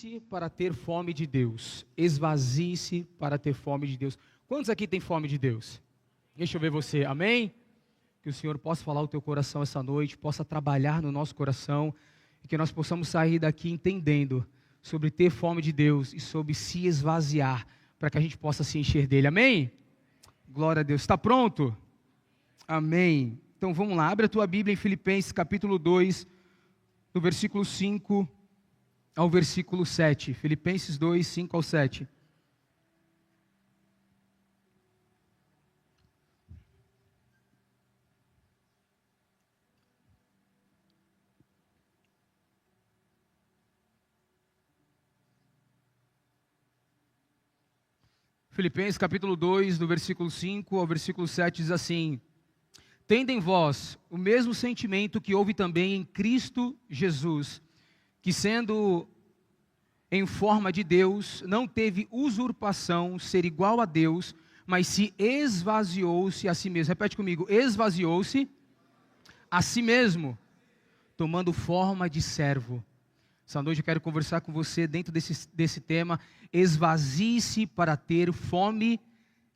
Esvazie-se para ter fome de Deus. Esvazie-se para ter fome de Deus. Quantos aqui têm fome de Deus? Deixa eu ver você, amém? Que o Senhor possa falar o teu coração essa noite, possa trabalhar no nosso coração, e que nós possamos sair daqui entendendo sobre ter fome de Deus e sobre se esvaziar, para que a gente possa se encher dele, amém? Glória a Deus, está pronto? Amém. Então vamos lá, abre a tua Bíblia em Filipenses capítulo 2, do versículo 5 ao versículo 7. Filipenses 2, 5 ao 7. Filipenses capítulo 2, do versículo 5 ao versículo 7 diz assim: Tende em vós o mesmo sentimento que houve também em Cristo Jesus, que sendo em forma de Deus, não teve usurpação ser igual a Deus, mas se esvaziou-se a si mesmo. Repete comigo, esvaziou-se a si mesmo, tomando forma de servo. Essa noite eu quero conversar com você dentro desse tema, esvazie-se para ter fome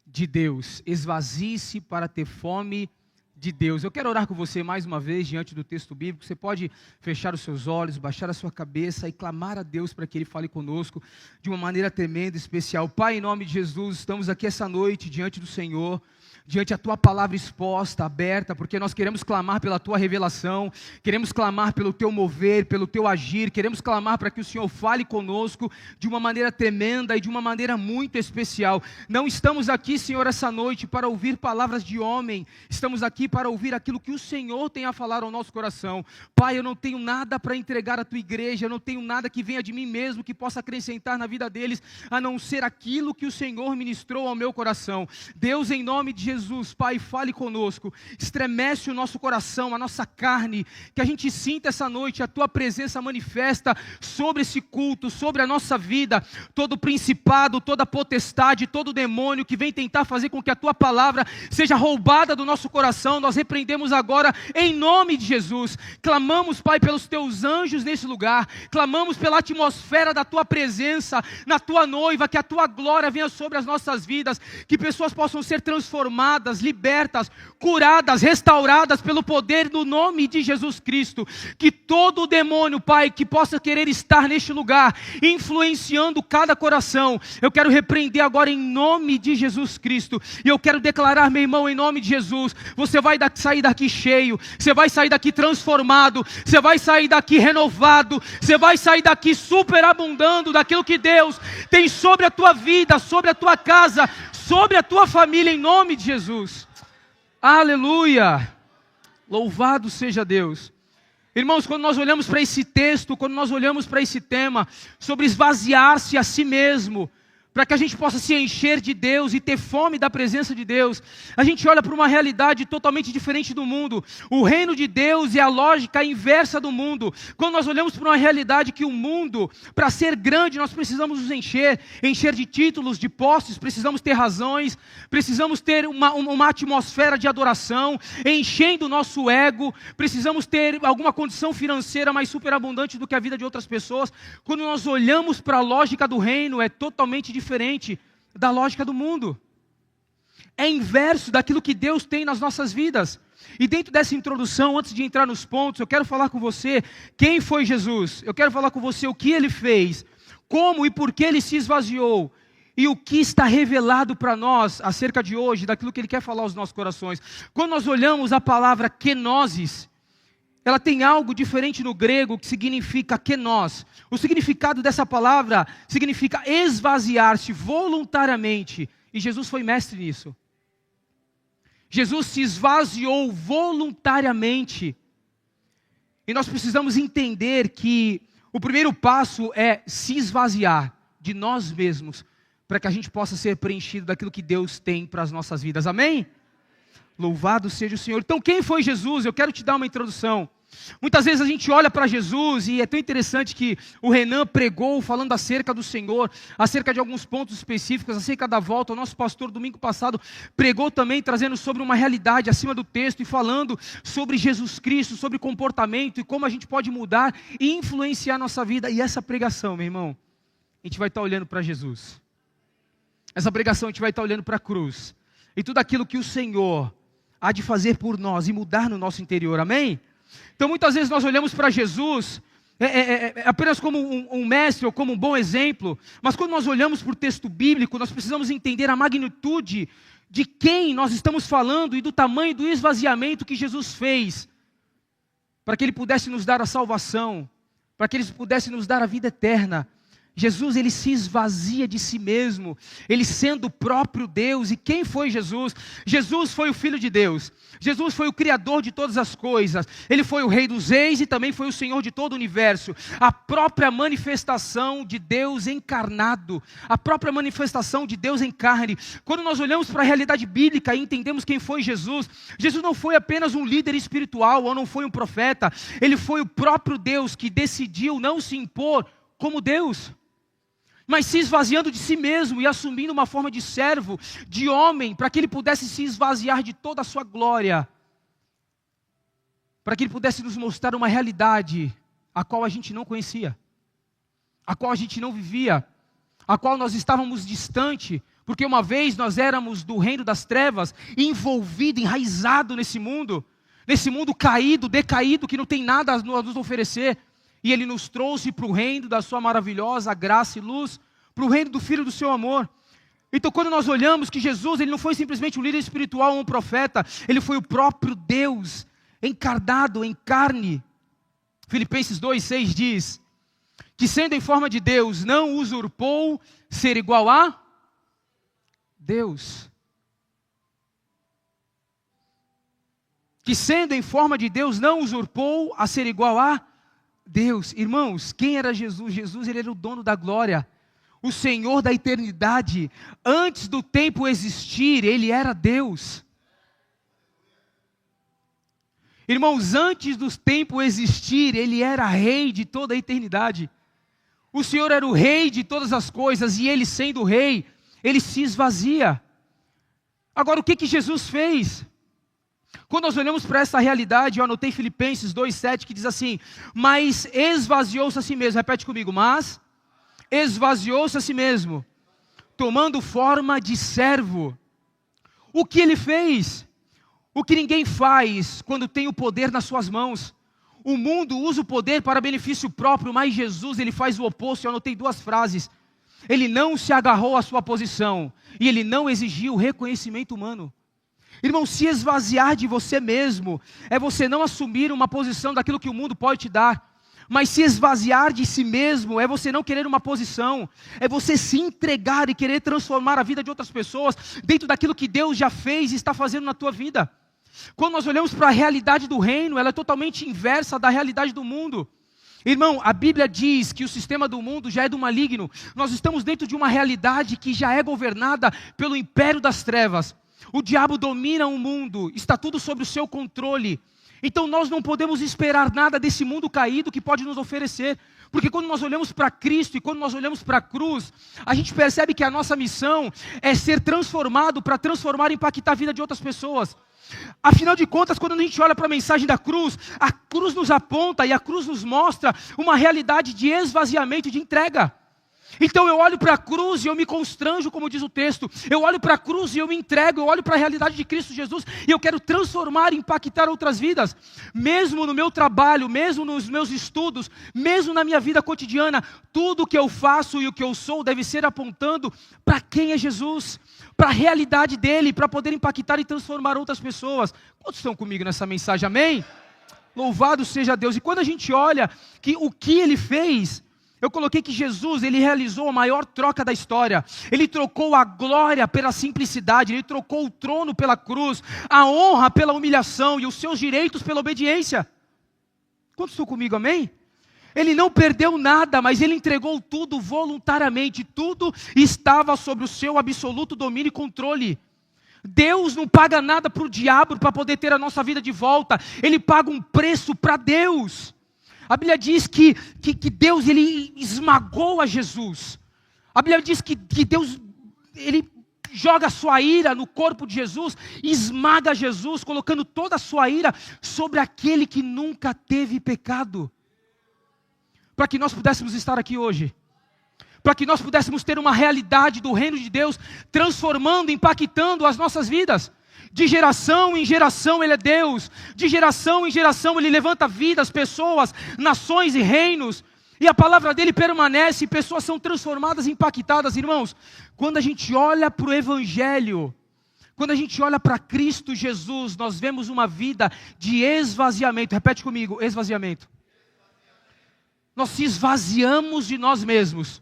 de Deus. Esvazie-se para ter fome de Deus. Eu quero orar com você mais uma vez diante do texto bíblico. Você pode fechar os seus olhos, baixar a sua cabeça e clamar a Deus para que Ele fale conosco de uma maneira tremenda, especial. Pai, em nome de Jesus, estamos aqui essa noite diante do Senhor, diante da Tua palavra exposta, aberta, porque nós queremos clamar pela Tua revelação, queremos clamar pelo Teu mover, pelo Teu agir, queremos clamar para que o Senhor fale conosco de uma maneira tremenda e de uma maneira muito especial. Não estamos aqui, Senhor, essa noite para ouvir palavras de homem, estamos aqui para ouvir aquilo que o Senhor tem a falar ao nosso coração. Pai, eu não tenho nada para entregar à Tua igreja, eu não tenho nada que venha de mim mesmo, que possa acrescentar na vida deles, a não ser aquilo que o Senhor ministrou ao meu coração. Deus, em nome de Jesus, Pai, fale conosco, estremece o nosso coração, a nossa carne, que a gente sinta essa noite a Tua presença manifesta sobre esse culto, sobre a nossa vida, todo principado, toda potestade, todo demônio que vem tentar fazer com que a Tua palavra seja roubada do nosso coração, nós repreendemos agora em nome de Jesus. Clamamos, Pai, pelos Teus anjos nesse lugar, clamamos pela atmosfera da Tua presença na Tua noiva, que a Tua glória venha sobre as nossas vidas, que pessoas possam ser transformadas, libertas, curadas, restauradas pelo poder do nome de Jesus Cristo. Que todo demônio, Pai, que possa querer estar neste lugar, influenciando cada coração, eu quero repreender agora em nome de Jesus Cristo. E eu quero declarar, meu irmão, em nome de Jesus, você vai sair daqui cheio, você vai sair daqui transformado, você vai sair daqui renovado, você vai sair daqui superabundando daquilo que Deus tem sobre a tua vida, sobre a tua casa, sobre a tua família, em nome de Jesus. Aleluia! Louvado seja Deus. Irmãos, quando nós olhamos para esse texto, quando nós olhamos para esse tema, sobre esvaziar-se a si mesmo, para que a gente possa se encher de Deus e ter fome da presença de Deus, a gente olha para uma realidade totalmente diferente do mundo. O reino de Deus é a lógica inversa do mundo. Quando nós olhamos para uma realidade que o mundo, para ser grande, nós precisamos nos encher de títulos, de posses, precisamos ter razões, precisamos ter uma atmosfera de adoração, enchendo o nosso ego, precisamos ter alguma condição financeira mais superabundante do que a vida de outras pessoas. Quando nós olhamos para a lógica do reino, é totalmente diferente da lógica do mundo. É inverso daquilo que Deus tem nas nossas vidas. E dentro dessa introdução, antes de entrar nos pontos, eu quero falar com você quem foi Jesus. Eu quero falar com você o que Ele fez, como e por que Ele se esvaziou, e o que está revelado para nós acerca de hoje, daquilo que Ele quer falar aos nossos corações. Quando nós olhamos a palavra kenosis, ela tem algo diferente no grego que significa kenos. O significado dessa palavra significa esvaziar-se voluntariamente. E Jesus foi mestre nisso. Jesus se esvaziou voluntariamente. E nós precisamos entender que o primeiro passo é se esvaziar de nós mesmos, para que a gente possa ser preenchido daquilo que Deus tem para as nossas vidas. Amém? Louvado seja o Senhor. Então, quem foi Jesus? Eu quero te dar uma introdução. Muitas vezes a gente olha para Jesus e é tão interessante que o Renan pregou falando acerca do Senhor, acerca de alguns pontos específicos, acerca da volta. O nosso pastor domingo passado pregou também trazendo sobre uma realidade acima do texto e falando sobre Jesus Cristo, sobre comportamento e como a gente pode mudar e influenciar a nossa vida. E essa pregação, meu irmão, a gente vai estar olhando para Jesus. Essa pregação a gente vai estar olhando para a cruz. E tudo aquilo que o Senhor há de fazer por nós e mudar no nosso interior, amém? Então muitas vezes nós olhamos para Jesus apenas como um mestre ou como um bom exemplo, mas quando nós olhamos para o texto bíblico, nós precisamos entender a magnitude de quem nós estamos falando e do tamanho do esvaziamento que Jesus fez, para que Ele pudesse nos dar a salvação, para que Ele pudesse nos dar a vida eterna. Jesus, Ele se esvazia de si mesmo, Ele sendo o próprio Deus. E quem foi Jesus? Jesus foi o Filho de Deus. Jesus foi o Criador de todas as coisas. Ele foi o Rei dos Reis e também foi o Senhor de todo o universo. A própria manifestação de Deus encarnado. A própria manifestação de Deus em carne. Quando nós olhamos para a realidade bíblica e entendemos quem foi Jesus, Jesus não foi apenas um líder espiritual ou não foi um profeta. Ele foi o próprio Deus que decidiu não se impor como Deus, mas se esvaziando de si mesmo e assumindo uma forma de servo, de homem, para que Ele pudesse se esvaziar de toda a sua glória, para que Ele pudesse nos mostrar uma realidade a qual a gente não conhecia, a qual a gente não vivia, a qual nós estávamos distante, porque uma vez nós éramos do reino das trevas, envolvido, enraizado nesse mundo caído, decaído, que não tem nada a nos oferecer. E Ele nos trouxe para o reino da sua maravilhosa graça e luz, para o reino do Filho do seu amor. Então quando nós olhamos que Jesus, Ele não foi simplesmente um líder espiritual ou um profeta, Ele foi o próprio Deus, encarnado em carne. Filipenses 2,6 diz, que sendo em forma de Deus, não usurpou ser igual a Deus. Que sendo em forma de Deus, não usurpou a ser igual a Deus. Irmãos, quem era Jesus? Jesus, Ele era o dono da glória, o Senhor da eternidade. Antes do tempo existir, Ele era Deus. Irmãos, antes do tempo existir, Ele era Rei de toda a eternidade. O Senhor era o Rei de todas as coisas, e Ele sendo Rei, Ele se esvazia. Agora, o que Jesus fez? Quando nós olhamos para essa realidade, eu anotei Filipenses 2,7, que diz assim, mas esvaziou-se a si mesmo. Repete comigo, mas esvaziou-se a si mesmo, tomando forma de servo. O que Ele fez? O que ninguém faz quando tem o poder nas suas mãos. O mundo usa o poder para benefício próprio, mas Jesus, Ele faz o oposto. Eu anotei duas frases. Ele não se agarrou à sua posição, e Ele não exigiu reconhecimento humano. Irmão, se esvaziar de você mesmo é você não assumir uma posição daquilo que o mundo pode te dar. Mas se esvaziar de si mesmo é você não querer uma posição, é você se entregar e querer transformar a vida de outras pessoas dentro daquilo que Deus já fez e está fazendo na tua vida. Quando nós olhamos para a realidade do reino, ela é totalmente inversa da realidade do mundo. Irmão, a Bíblia diz que o sistema do mundo já é do maligno. Nós estamos dentro de uma realidade que já é governada pelo império das trevas. O diabo domina o mundo, está tudo sob o seu controle. Então nós não podemos esperar nada desse mundo caído que pode nos oferecer. Porque quando nós olhamos para Cristo e quando nós olhamos para a cruz, a gente percebe que a nossa missão é ser transformado para transformar e impactar a vida de outras pessoas. Afinal de contas, quando a gente olha para a mensagem da cruz, a cruz nos aponta e a cruz nos mostra uma realidade de esvaziamento e de entrega. Então eu olho para a cruz e eu me constranjo, como diz o texto. Eu olho para a cruz e eu me entrego. Eu olho para a realidade de Cristo Jesus e eu quero transformar e impactar outras vidas. Mesmo no meu trabalho, mesmo nos meus estudos, mesmo na minha vida cotidiana, tudo o que eu faço e o que eu sou deve ser apontando para quem é Jesus, para a realidade dele, para poder impactar e transformar outras pessoas. Quantos estão comigo nessa mensagem? Amém? Louvado seja Deus. E quando a gente olha que o que ele fez, eu coloquei que Jesus, ele realizou a maior troca da história. Ele trocou a glória pela simplicidade, ele trocou o trono pela cruz, a honra pela humilhação e os seus direitos pela obediência. Quantos estão comigo, amém? Ele não perdeu nada, mas ele entregou tudo voluntariamente. Tudo estava sob o seu absoluto domínio e controle. Deus não paga nada para o diabo para poder ter a nossa vida de volta. Ele paga um preço para Deus. A Bíblia diz que Deus, ele esmagou a Jesus. A Bíblia diz que Deus, ele joga a sua ira no corpo de Jesus, esmaga Jesus, colocando toda a sua ira sobre aquele que nunca teve pecado. Para que nós pudéssemos estar aqui hoje. para que nós pudéssemos ter uma realidade do reino de Deus, transformando, impactando as nossas vidas. De geração em geração Ele é Deus, de geração em geração Ele levanta vidas, pessoas, nações e reinos, e a palavra dEle permanece, e pessoas são transformadas, impactadas. Irmãos, quando a gente olha para o Evangelho, quando a gente olha para Cristo Jesus, nós vemos uma vida de esvaziamento. Repete comigo, esvaziamento. Nós se esvaziamos de nós mesmos,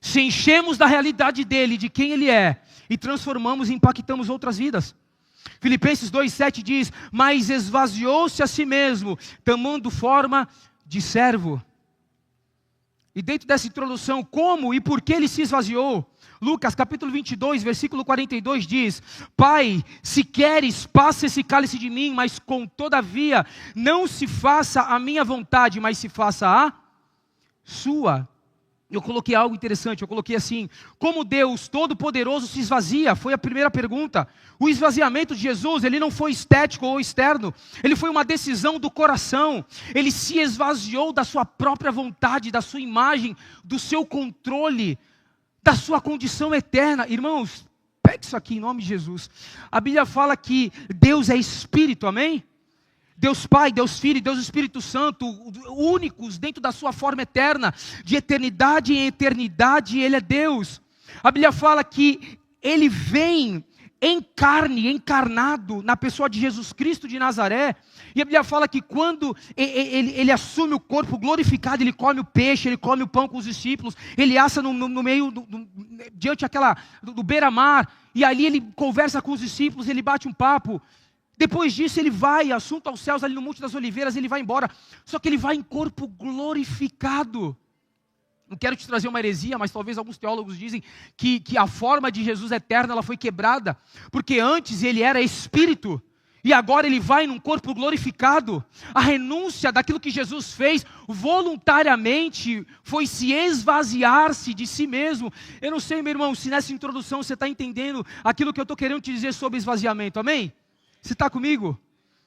se enchemos da realidade dEle, de quem Ele é, e transformamos e impactamos outras vidas. Filipenses 2,7 diz, mas esvaziou-se a si mesmo, tomando forma de servo. E dentro dessa introdução, como e por que Ele se esvaziou? Lucas capítulo 22, versículo 42 diz, Pai, se queres, passa esse cálice de mim, mas todavia, não se faça a minha vontade, mas se faça a sua. Eu coloquei algo interessante, eu coloquei assim, como Deus Todo-Poderoso se esvazia? Foi a primeira pergunta. O esvaziamento de Jesus, ele não foi estético ou externo, ele foi uma decisão do coração. Ele se esvaziou da sua própria vontade, da sua imagem, do seu controle, da sua condição eterna. Irmãos, pegue isso aqui em nome de Jesus. A Bíblia fala que Deus é Espírito, amém? Deus Pai, Deus Filho e Deus Espírito Santo, únicos dentro da sua forma eterna, de eternidade em eternidade, Ele é Deus. A Bíblia fala que Ele vem em carne, encarnado na pessoa de Jesus Cristo de Nazaré. E a Bíblia fala que quando ele assume o corpo glorificado, Ele come o peixe, Ele come o pão com os discípulos, Ele assa no meio, diante do beira-mar, e ali Ele conversa com os discípulos, Ele bate um papo. Depois disso Ele vai, assunto aos céus, ali no Monte das Oliveiras, Ele vai embora. Só que Ele vai em corpo glorificado. Não quero te trazer uma heresia, mas talvez alguns teólogos dizem que a forma de Jesus eterna ela foi quebrada. Porque antes Ele era Espírito, e agora Ele vai num corpo glorificado. A renúncia daquilo que Jesus fez voluntariamente foi se esvaziar-se de si mesmo. Eu não sei, meu irmão, se nessa introdução você está entendendo aquilo que eu estou querendo te dizer sobre esvaziamento, amém? Você está comigo?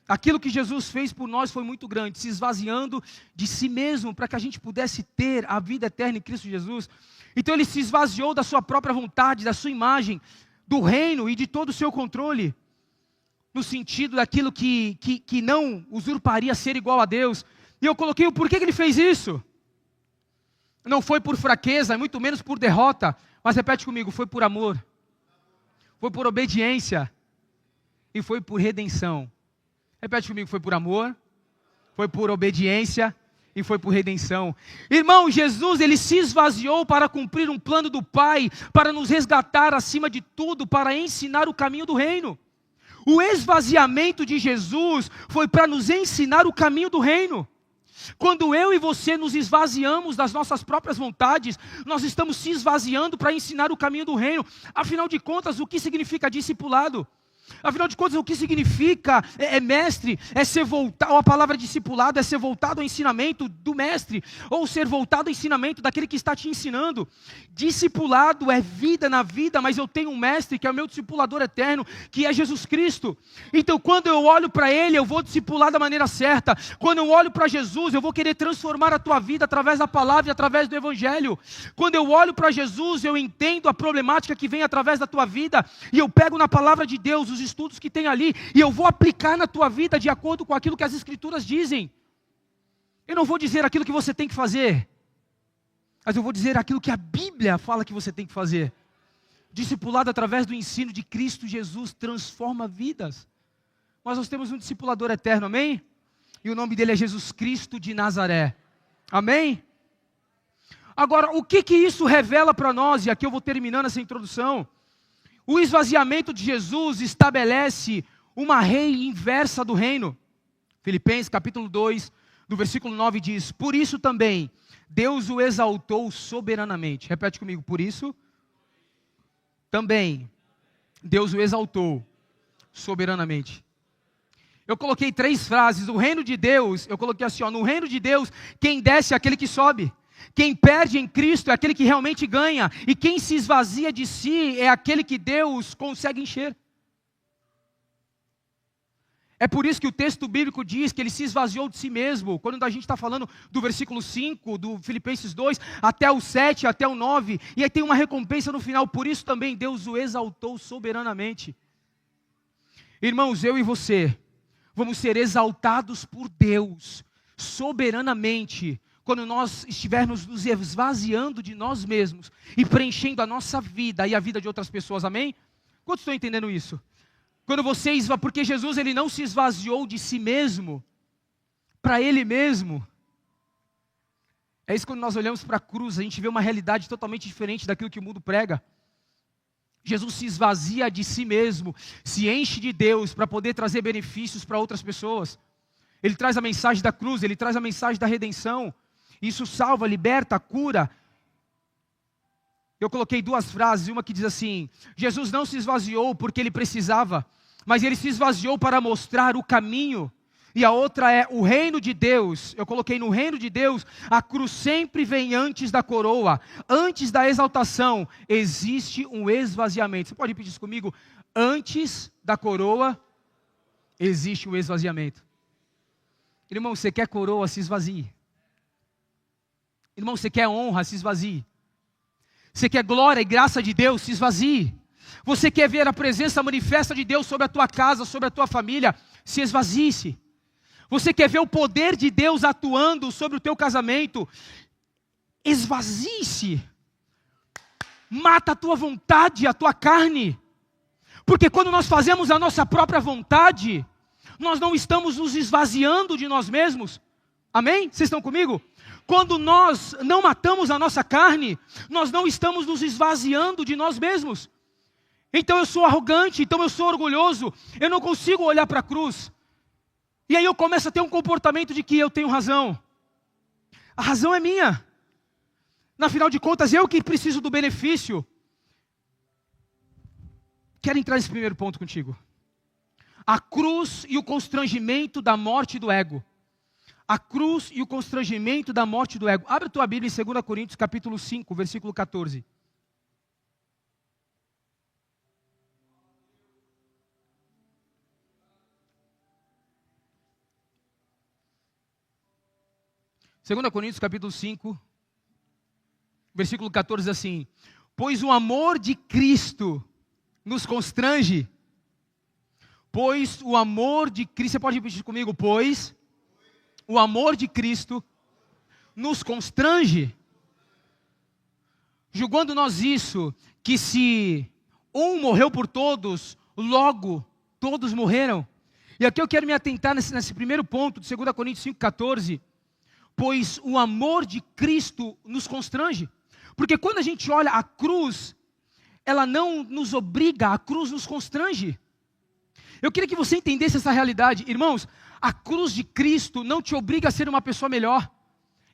Aquilo que Jesus fez por nós foi muito grande, se esvaziando de si mesmo, para que a gente pudesse ter a vida eterna em Cristo Jesus. Então Ele se esvaziou da sua própria vontade, da sua imagem, do reino e de todo o seu controle, no sentido daquilo que não usurparia ser igual a Deus. E eu coloquei o porquê que Ele fez isso. Não foi por fraqueza, muito menos por derrota, mas repete comigo, foi por amor, foi por obediência, e foi por redenção. Repete comigo, foi por amor, foi por obediência e foi por redenção. Irmão, Jesus, Ele se esvaziou para cumprir um plano do Pai, para nos resgatar acima de tudo, para ensinar o caminho do reino. O esvaziamento de Jesus foi para nos ensinar o caminho do reino. Quando eu e você nos esvaziamos das nossas próprias vontades, nós estamos se esvaziando para ensinar o caminho do reino. Afinal de contas, o que significa discipulado? Afinal de contas, o que significa mestre? É ser voltado, ou a palavra discipulado é ser voltado ao ensinamento do mestre, ou ser voltado ao ensinamento daquele que está te ensinando. Discipulado é vida na vida, mas eu tenho um mestre que é o meu discipulador eterno, que é Jesus Cristo. Então quando eu olho para Ele, eu vou discipular da maneira certa. Quando eu olho para Jesus, eu vou querer transformar a tua vida através da palavra e através do Evangelho. Quando eu olho para Jesus, eu entendo a problemática que vem através da tua vida, e eu pego na palavra de Deus os estudos que tem ali, e eu vou aplicar na tua vida de acordo com aquilo que as Escrituras dizem. Eu não vou dizer aquilo que você tem que fazer, mas eu vou dizer aquilo que a Bíblia fala que você tem que fazer. Discipulado através do ensino de Cristo Jesus transforma vidas. Mas nós temos um discipulador eterno, amém? E o nome dele é Jesus Cristo de Nazaré, amém? Agora, o que isso revela para nós? E aqui eu vou terminando essa introdução. O esvaziamento de Jesus estabelece uma rei inversa do reino. Filipenses capítulo 2, no versículo 9 diz, por isso também Deus o exaltou soberanamente. Repete comigo, por isso também Deus o exaltou soberanamente. Eu coloquei 3 frases, o reino de Deus, eu coloquei assim, no reino de Deus, quem desce é aquele que sobe. Quem perde em Cristo é aquele que realmente ganha. E quem se esvazia de si é aquele que Deus consegue encher. É por isso que o texto bíblico diz que ele se esvaziou de si mesmo. Quando a gente está falando do versículo 5, do Filipenses 2, até o 7, até o 9. E aí tem uma recompensa no final. Por isso também Deus o exaltou soberanamente. Irmãos, eu e você vamos ser exaltados por Deus soberanamente quando nós estivermos nos esvaziando de nós mesmos e preenchendo a nossa vida e a vida de outras pessoas. Amém? Quantos estão entendendo isso? Quando porque Jesus ele não se esvaziou de si mesmo, para Ele mesmo. É isso quando nós olhamos para a cruz, a gente vê uma realidade totalmente diferente daquilo que o mundo prega. Jesus se esvazia de si mesmo, se enche de Deus para poder trazer benefícios para outras pessoas. Ele traz a mensagem da cruz, ele traz a mensagem da redenção. Isso salva, liberta, cura. Eu coloquei duas frases, uma que diz assim: Jesus não se esvaziou porque ele precisava, mas ele se esvaziou para mostrar o caminho. E a outra é o reino de Deus. Eu coloquei no reino de Deus, a cruz sempre vem antes da coroa, antes da exaltação, existe um esvaziamento. Você pode repetir isso comigo? Antes da coroa, existe um esvaziamento. Irmão, você quer coroa, se esvazie. Irmão, você quer honra, se esvazie. Você quer glória e graça de Deus, se esvazie. Você quer ver a presença manifesta de Deus sobre a tua casa, sobre a tua família, se esvazie-se. Você quer ver o poder de Deus atuando sobre o teu casamento, esvazie-se. Mata a tua vontade, a tua carne. Porque quando nós fazemos a nossa própria vontade, nós não estamos nos esvaziando de nós mesmos. Amém? Vocês estão comigo? Quando nós não matamos a nossa carne, nós não estamos nos esvaziando de nós mesmos. Então eu sou arrogante, então eu sou orgulhoso, eu não consigo olhar para a cruz. E aí eu começo a ter um comportamento de que eu tenho razão. A razão é minha. Afinal de contas, eu que preciso do benefício. Quero entrar nesse primeiro ponto contigo. A cruz e o constrangimento da morte do ego. A cruz e o constrangimento da morte do ego. Abre a tua Bíblia em 2 Coríntios capítulo 5, versículo 14. Segunda Coríntios capítulo 5, versículo 14 diz assim: pois o amor de Cristo nos constrange. Pois o amor de Cristo, você pode repetir comigo? Pois o amor de Cristo nos constrange. Julgando nós isso, que se um morreu por todos, logo todos morreram. E aqui eu quero me atentar nesse primeiro ponto de 2 Coríntios 5,14. Pois o amor de Cristo nos constrange. Porque quando a gente olha a cruz, ela não nos obriga, a cruz nos constrange. Eu queria que você entendesse essa realidade. Irmãos, a cruz de Cristo não te obriga a ser uma pessoa melhor.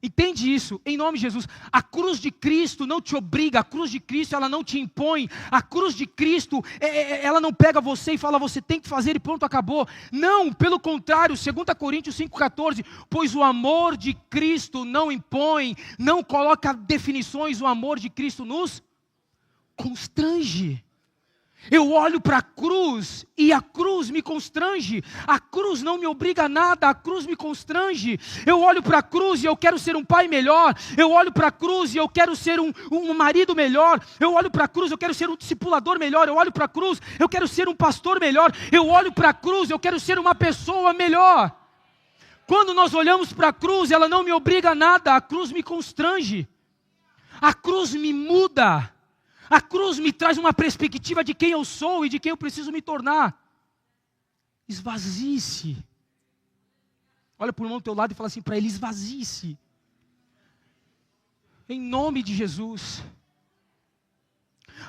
Entende isso, em nome de Jesus. A cruz de Cristo não te obriga, a cruz de Cristo ela não te impõe. A cruz de Cristo, ela não pega você e fala, você tem que fazer e pronto, acabou. Não, pelo contrário, 2 Coríntios 5,14, pois o amor de Cristo não impõe, não coloca definições, o amor de Cristo nos constrange. Eu olho para a cruz e a cruz me constrange. A cruz não me obriga a nada, a cruz me constrange. Eu olho para a cruz e eu quero ser um pai melhor. Eu olho para a cruz e eu quero ser um marido melhor. Eu olho para a cruz, eu quero ser um discipulador melhor. Eu olho para a cruz, eu quero ser um pastor melhor. Eu olho para a cruz, eu quero ser uma pessoa melhor. Quando nós olhamos para a cruz, ela não me obriga a nada, a cruz me constrange. A cruz me muda. A cruz me traz uma perspectiva de quem eu sou e de quem eu preciso me tornar. Esvazie-se. Olha para o irmão do teu lado e fala assim para ele, esvazie-se. Em nome de Jesus.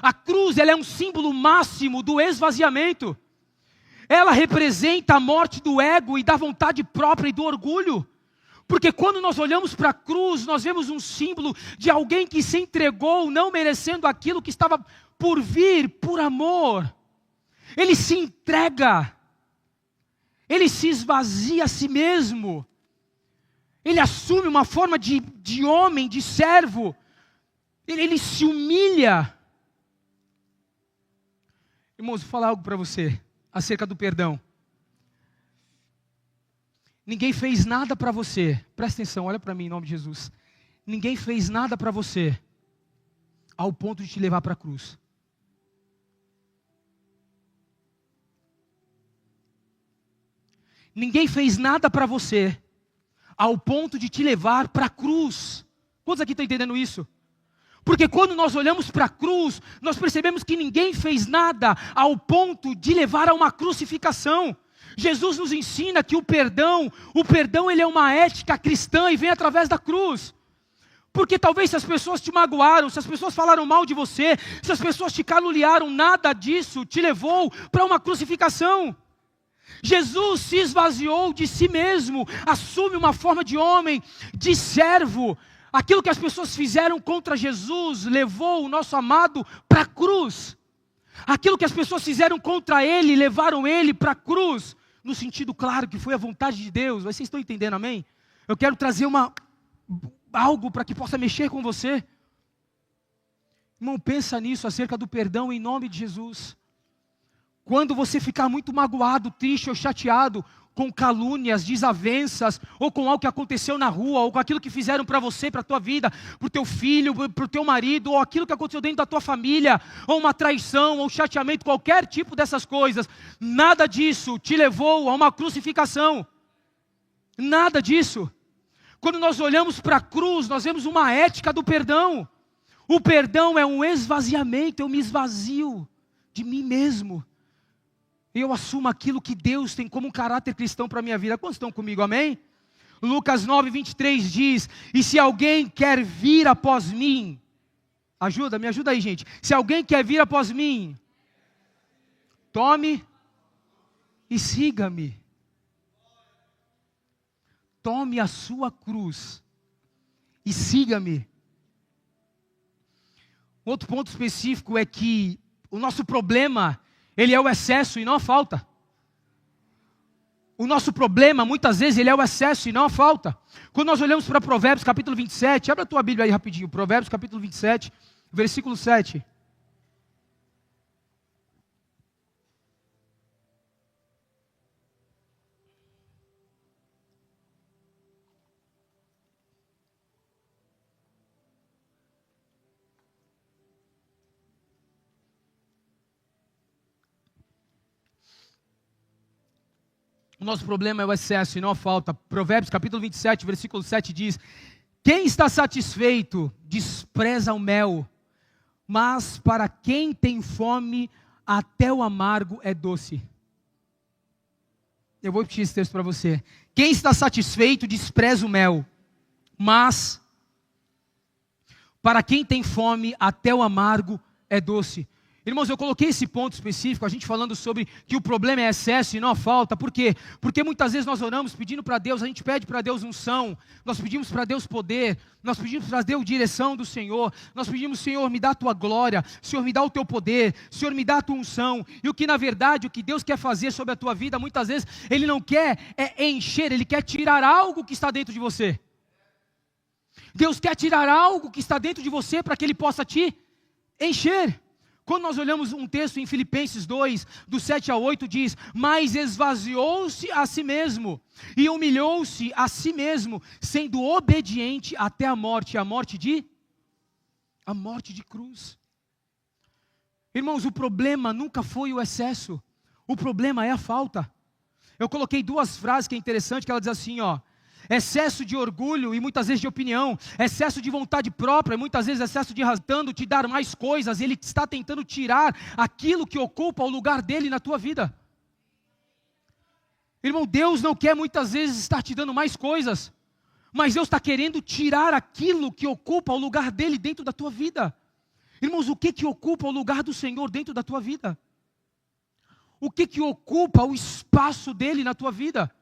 A cruz, ela é um símbolo máximo do esvaziamento. Ela representa a morte do ego e da vontade própria e do orgulho. Porque quando nós olhamos para a cruz, nós vemos um símbolo de alguém que se entregou, não merecendo aquilo que estava por vir, por amor. Ele se entrega. Ele se esvazia a si mesmo. Ele assume uma forma de homem, de servo. Ele se humilha. Irmãos, vou falar algo para você acerca do perdão. Ninguém fez nada para você. Presta atenção, olha para mim em nome de Jesus. Ninguém fez nada para você ao ponto de te levar para a cruz. Ninguém fez nada para você ao ponto de te levar para a cruz. Quantos aqui estão entendendo isso? Porque quando nós olhamos para a cruz, nós percebemos que ninguém fez nada ao ponto de levar a uma crucificação. Jesus nos ensina que o perdão ele é uma ética cristã e vem através da cruz. Porque talvez se as pessoas te magoaram, se as pessoas falaram mal de você, se as pessoas te caluniaram, nada disso te levou para uma crucificação. Jesus se esvaziou de si mesmo, assume uma forma de homem, de servo. Aquilo que as pessoas fizeram contra Jesus levou o nosso amado para a cruz. Aquilo que as pessoas fizeram contra ele, levaram ele para a cruz. No sentido claro que foi a vontade de Deus. Vocês estão entendendo, amém? Eu quero trazer algo para que possa mexer com você. Irmão, pensa nisso acerca do perdão em nome de Jesus. Quando você ficar muito magoado, triste ou chateado com calúnias, desavenças, ou com algo que aconteceu na rua, ou com aquilo que fizeram para você, para a tua vida, para o teu filho, para o teu marido, ou aquilo que aconteceu dentro da tua família, ou uma traição, ou chateamento, qualquer tipo dessas coisas, nada disso te levou a uma crucificação. Nada disso. Quando nós olhamos para a cruz, nós vemos uma ética do perdão. O perdão é um esvaziamento, eu me esvazio de mim mesmo. Eu assumo aquilo que Deus tem como um caráter cristão para a minha vida. Quantos estão comigo, amém? Lucas 9, 23 diz, e se alguém quer vir após mim, me ajuda aí, gente. Se alguém quer vir após mim, tome e siga-me. Tome a sua cruz e siga-me. Outro ponto específico é que o nosso problema, ele é o excesso e não a falta. O nosso problema, muitas vezes, ele é o excesso e não a falta. Quando nós olhamos para Provérbios capítulo 27, abre a tua Bíblia aí rapidinho, Provérbios capítulo 27, versículo 7. O nosso problema é o excesso e não a falta. Provérbios capítulo 27, versículo 7 diz, quem está satisfeito despreza o mel, mas para quem tem fome até o amargo é doce. Eu vou repetir esse texto para você. Quem está satisfeito despreza o mel, mas para quem tem fome até o amargo é doce. Irmãos, eu coloquei esse ponto específico, a gente falando sobre que o problema é excesso e não a falta. Por quê? Porque muitas vezes nós oramos pedindo para Deus, a gente pede para Deus unção, nós pedimos para Deus poder, nós pedimos para Deus direção do Senhor, nós pedimos, Senhor, me dá a tua glória, Senhor, me dá o teu poder, Senhor, me dá a tua unção. E o que na verdade, o que Deus quer fazer sobre a tua vida, muitas vezes, Ele não quer encher, Ele quer tirar algo que está dentro de você. Deus quer tirar algo que está dentro de você para que Ele possa te encher. Quando nós olhamos um texto em Filipenses 2, do 7 a 8, diz, mas esvaziou-se a si mesmo, e humilhou-se a si mesmo, sendo obediente até a morte de cruz. Irmãos, o problema nunca foi o excesso, o problema é a falta. Eu coloquei duas frases que é interessante, que ela diz assim, excesso de orgulho e muitas vezes de opinião, excesso de vontade própria e muitas vezes excesso de tentando te dar mais coisas, ele está tentando tirar aquilo que ocupa o lugar dele na tua vida. Irmão, Deus não quer muitas vezes estar te dando mais coisas, mas Deus está querendo tirar aquilo que ocupa o lugar dele dentro da tua vida. Irmãos, o que ocupa o lugar do Senhor dentro da tua vida? O que ocupa o espaço dele na tua vida?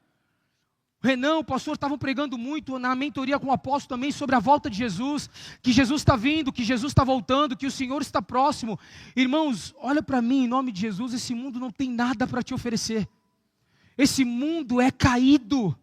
Renan, o pastor, estavam pregando muito na mentoria com o apóstolo também sobre a volta de Jesus, que Jesus está vindo, que Jesus está voltando, que o Senhor está próximo. Irmãos, olha para mim, em nome de Jesus, esse mundo não tem nada para te oferecer. Esse mundo é caído.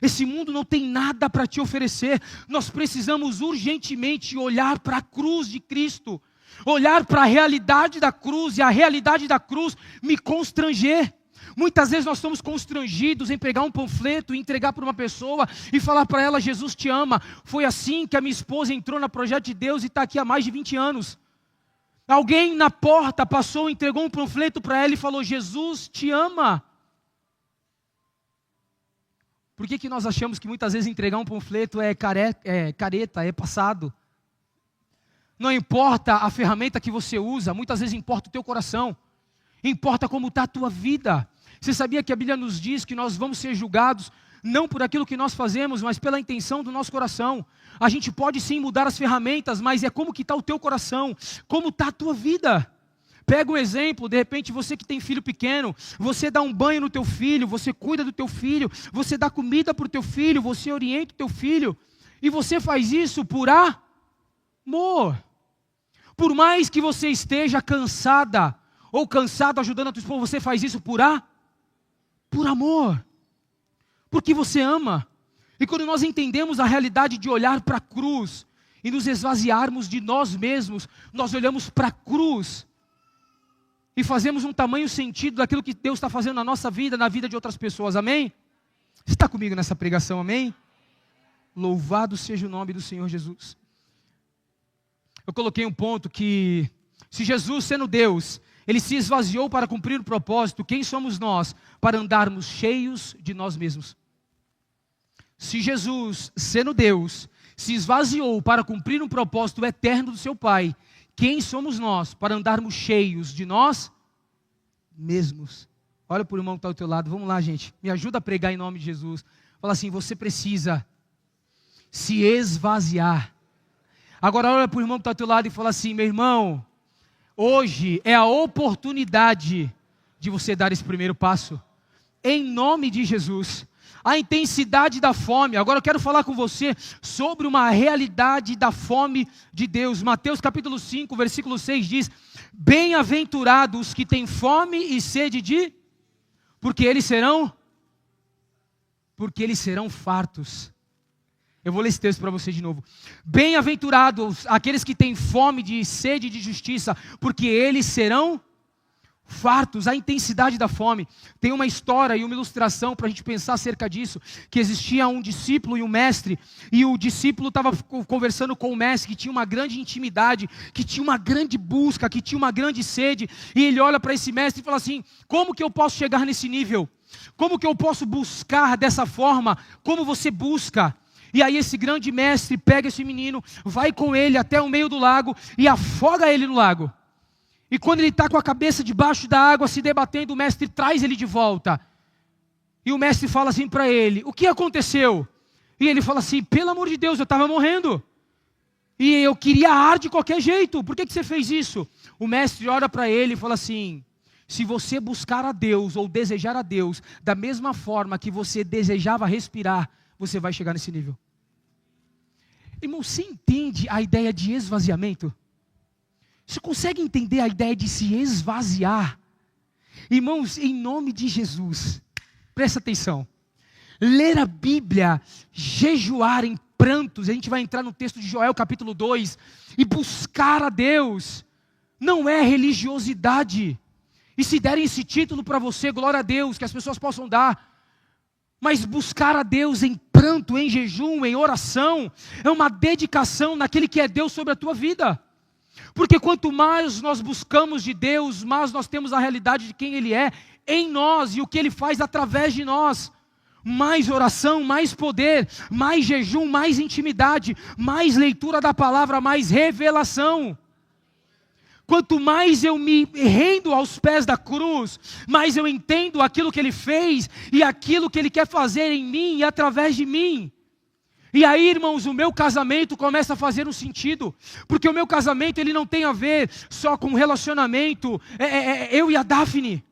Esse mundo não tem nada para te oferecer. Nós precisamos urgentemente olhar para a cruz de Cristo, olhar para a realidade da cruz e a realidade da cruz me constranger. Muitas vezes nós estamos constrangidos em pegar um panfleto e entregar para uma pessoa e falar para ela: Jesus te ama. Foi assim que a minha esposa entrou no projeto de Deus e está aqui há mais de 20 anos. Alguém na porta passou, entregou um panfleto para ela e falou: Jesus te ama. Por que nós achamos que muitas vezes entregar um panfleto é careta, é passado? Não importa a ferramenta que você usa, muitas vezes importa o teu coração. Importa como está a tua vida. Você sabia que a Bíblia nos diz que nós vamos ser julgados não por aquilo que nós fazemos, mas pela intenção do nosso coração? A gente pode sim mudar as ferramentas, mas é como que está o teu coração, como está a tua vida. Pega um exemplo, de repente você que tem filho pequeno, você dá um banho no teu filho, você cuida do teu filho, você dá comida para o teu filho, você orienta o teu filho, e você faz isso por amor. Por mais que você esteja cansada, ou cansado ajudando a tua esposa, você faz isso por amor. Porque você ama. E quando nós entendemos a realidade de olhar para a cruz e nos esvaziarmos de nós mesmos, nós olhamos para a cruz e fazemos um tamanho sentido daquilo que Deus está fazendo na nossa vida, na vida de outras pessoas, amém? Você está comigo nessa pregação, amém? Louvado seja o nome do Senhor Jesus. Eu coloquei um ponto que, se Jesus, sendo Deus, Ele se esvaziou para cumprir o propósito, quem somos nós para andarmos cheios de nós mesmos? Se Jesus, sendo Deus, se esvaziou para cumprir um propósito eterno do seu Pai, quem somos nós para andarmos cheios de nós mesmos? Olha para o irmão que está ao teu lado, vamos lá, gente, me ajuda a pregar em nome de Jesus. Fala assim: você precisa se esvaziar. Agora olha para o irmão que está ao teu lado e fala assim: meu irmão, hoje é a oportunidade de você dar esse primeiro passo, em nome de Jesus. A intensidade da fome, agora eu quero falar com você sobre uma realidade da fome de Deus. Mateus capítulo 5, versículo 6 diz: bem-aventurados os que têm fome e sede porque eles serão fartos. Eu vou ler esse texto para você de novo. Bem-aventurados aqueles que têm fome de sede de justiça, porque eles serão fartos. A intensidade da fome. Tem uma história e uma ilustração para a gente pensar acerca disso, que existia um discípulo e um mestre, e o discípulo estava conversando com o mestre, que tinha uma grande intimidade, que tinha uma grande busca, que tinha uma grande sede, e ele olha para esse mestre e fala assim: como que eu posso chegar nesse nível? Como que eu posso buscar dessa forma? Como você busca? E aí esse grande mestre pega esse menino, vai com ele até o meio do lago e afoga ele no lago. E quando ele está com a cabeça debaixo da água se debatendo, o mestre traz ele de volta. E o mestre fala assim para ele: o que aconteceu? E ele fala assim: pelo amor de Deus, eu estava morrendo. E eu queria ar de qualquer jeito, por que você fez isso? O mestre olha para ele e fala assim: se você buscar a Deus ou desejar a Deus da mesma forma que você desejava respirar, você vai chegar nesse nível. Irmão, você entende a ideia de esvaziamento? Você consegue entender a ideia de se esvaziar? Irmãos, em nome de Jesus, presta atenção. Ler a Bíblia, jejuar em prantos, a gente vai entrar no texto de Joel capítulo 2, e buscar a Deus, não é religiosidade. E se derem esse título para você, glória a Deus, que as pessoas possam dar. Mas buscar a Deus em pranto, em jejum, em oração, é uma dedicação naquele que é Deus sobre a tua vida. Porque quanto mais nós buscamos de Deus, mais nós temos a realidade de quem Ele é em nós e o que Ele faz através de nós. Mais oração, mais poder, mais jejum, mais intimidade, mais leitura da palavra, mais revelação. Quanto mais eu me rendo aos pés da cruz, mais eu entendo aquilo que Ele fez e aquilo que Ele quer fazer em mim e através de mim. E aí, irmãos, o meu casamento começa a fazer um sentido, porque o meu casamento ele não tem a ver só com relacionamento, eu e a Daphne.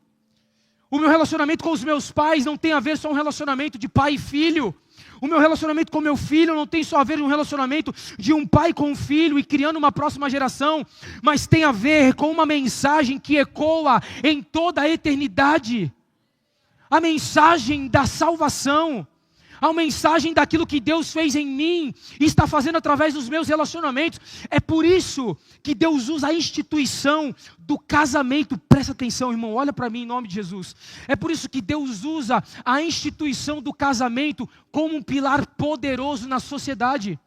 O meu relacionamento com os meus pais não tem a ver só um relacionamento de pai e filho. O meu relacionamento com meu filho não tem só a ver um relacionamento de um pai com um filho e criando uma próxima geração, mas tem a ver com uma mensagem que ecoa em toda a eternidade. A mensagem da salvação. a mensagem daquilo que Deus fez em mim e está fazendo através dos meus relacionamentos. É por isso que Deus usa a instituição do casamento. Presta atenção, irmão, olha para mim em nome de Jesus. É por isso que Deus usa a instituição do casamento como um pilar poderoso na sociedade.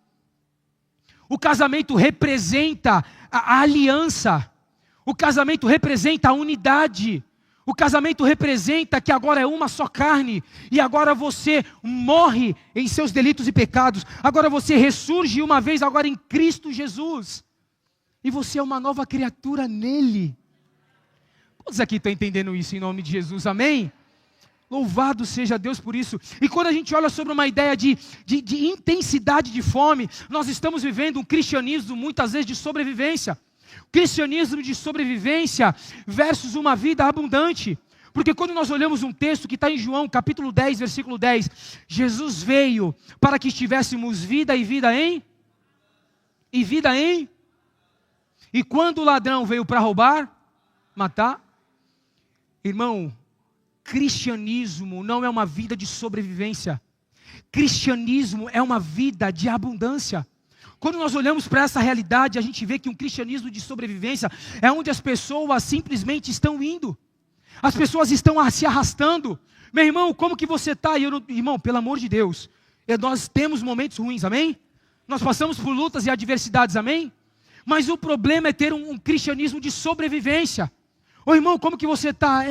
O casamento representa a aliança. O casamento representa a unidade. O casamento representa que agora é uma só carne, e agora você morre em seus delitos e pecados, agora você ressurge uma vez agora em Cristo Jesus, e você é uma nova criatura nele. Quantos aqui estão entendendo isso em nome de Jesus, amém? Louvado seja Deus por isso. E quando a gente olha sobre uma ideia de intensidade de fome, nós estamos vivendo um cristianismo muitas vezes de sobrevivência. Cristianismo de sobrevivência versus uma vida abundante. Porque quando nós olhamos um texto que está em João, capítulo 10, versículo 10, Jesus veio para que tivéssemos vida e vida em? E vida em? E quando o ladrão veio para roubar, matar? Irmão, cristianismo não é uma vida de sobrevivência. Cristianismo é uma vida de abundância. Quando nós olhamos para essa realidade, a gente vê que um cristianismo de sobrevivência é onde as pessoas simplesmente estão indo. As pessoas estão se arrastando. Meu irmão, como que você está? Irmão, pelo amor de Deus, nós temos momentos ruins, amém? Nós passamos por lutas e adversidades, amém? Mas o problema é ter um cristianismo de sobrevivência. Ô irmão, como que você está?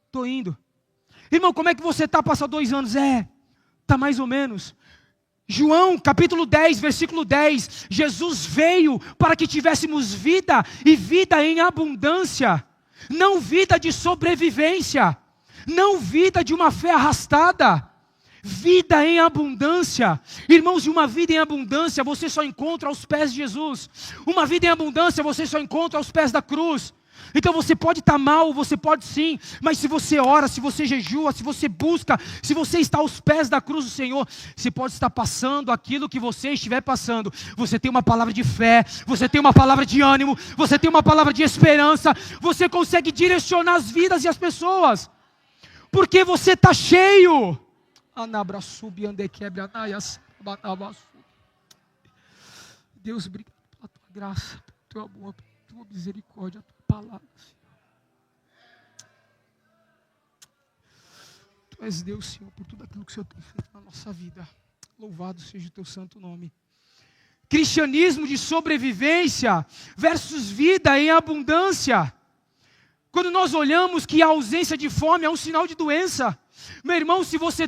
Estou indo. Irmão, como é que você está? Passa 2 anos. Está mais ou menos. João capítulo 10, versículo 10, Jesus veio para que tivéssemos vida e vida em abundância, não vida de sobrevivência, não vida de uma fé arrastada, vida em abundância. Irmãos, uma vida em abundância você só encontra aos pés de Jesus, uma vida em abundância você só encontra aos pés da cruz. Então você pode estar mal, você pode sim, mas se você ora, se você jejua, se você busca, se você está aos pés da cruz do Senhor, você pode estar passando aquilo que você estiver passando. Você tem uma palavra de fé, você tem uma palavra de ânimo, você tem uma palavra de esperança, você consegue direcionar as vidas e as pessoas, porque você está cheio. Deus, obrigado pela tua graça, pelo teu amor, pela tua misericórdia, a tua palavra. Tu és Deus, Senhor, por tudo aquilo que o Senhor tem feito na nossa vida. Louvado seja o teu santo nome. Cristianismo de sobrevivência versus vida em abundância. Quando nós olhamos que a ausência de fome é um sinal de doença. Meu irmão, se você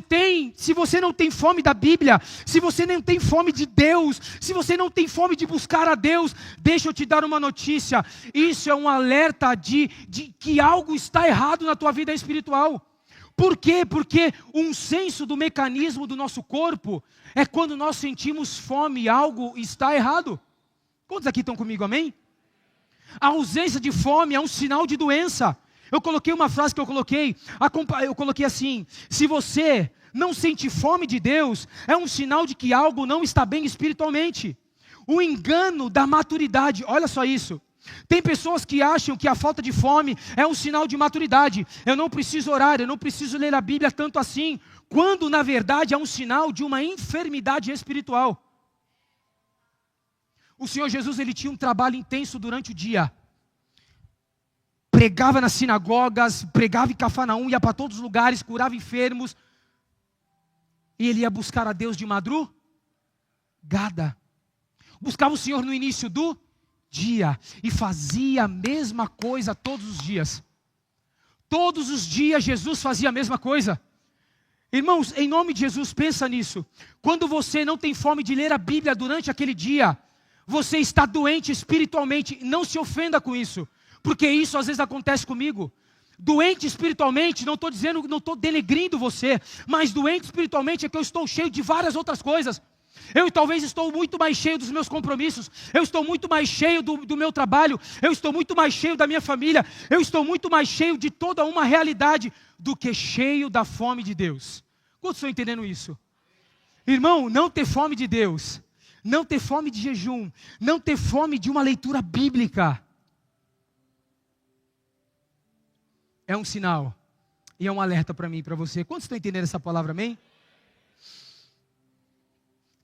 não tem fome da Bíblia, se você não tem fome de Deus, se você não tem fome de buscar a Deus, deixa eu te dar uma notícia. Isso é um alerta de que algo está errado na tua vida espiritual. Por quê? Porque um senso do mecanismo do nosso corpo é quando nós sentimos fome, algo está errado. Quantos aqui estão comigo, amém? A ausência de fome é um sinal de doença. Eu coloquei uma frase que eu coloquei assim: se você não sente fome de Deus, é um sinal de que algo não está bem espiritualmente. O engano da maturidade, olha só isso. Tem pessoas que acham que a falta de fome é um sinal de maturidade. Eu não preciso orar, eu não preciso ler a Bíblia tanto assim, quando na verdade é um sinal de uma enfermidade espiritual. O Senhor Jesus, ele tinha um trabalho intenso durante o dia. Pregava nas sinagogas, pregava em Cafarnaum, ia para todos os lugares, curava enfermos. E ele ia buscar a Deus de madrugada. Buscava o Senhor no início do dia e fazia a mesma coisa todos os dias. Todos os dias Jesus fazia a mesma coisa. Irmãos, em nome de Jesus, pensa nisso. Quando você não tem fome de ler a Bíblia durante aquele dia, você está doente espiritualmente. Não se ofenda com isso, porque isso às vezes acontece comigo. Doente espiritualmente, não estou dizendo, não estou denegrindo você, mas doente espiritualmente é que eu estou cheio de várias outras coisas. Eu talvez estou muito mais cheio dos meus compromissos, eu estou muito mais cheio do meu trabalho, eu estou muito mais cheio da minha família, eu estou muito mais cheio de toda uma realidade do que cheio da fome de Deus. Quantos estão entendendo isso? Irmão, não ter fome de Deus, não ter fome de jejum, não ter fome de uma leitura bíblica, é um sinal e é um alerta para mim e para você. Quantos estão entendendo essa palavra, amém?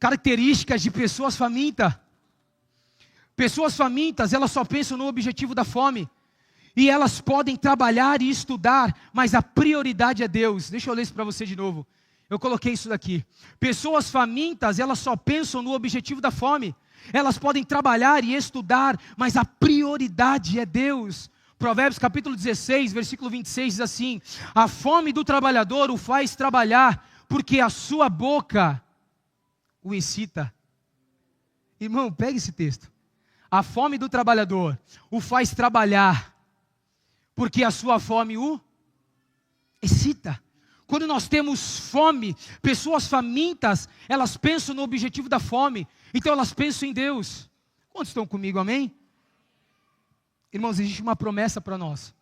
características de pessoas famintas. Pessoas famintas, elas só pensam no objetivo da fome. E elas podem trabalhar e estudar, mas a prioridade é Deus. Deixa eu ler isso para você de novo. Eu coloquei isso daqui. Pessoas famintas, elas só pensam no objetivo da fome. Elas podem trabalhar e estudar, mas a prioridade é Deus. Provérbios capítulo 16, versículo 26 diz assim: a fome do trabalhador o faz trabalhar, porque a sua boca o excita. Irmão, pega esse texto. A fome do trabalhador o faz trabalhar, porque a sua fome o excita. Quando nós temos fome, pessoas famintas, elas pensam no objetivo da fome, então elas pensam em Deus. Quantos estão comigo, amém? Irmãos, existe uma promessa para nós.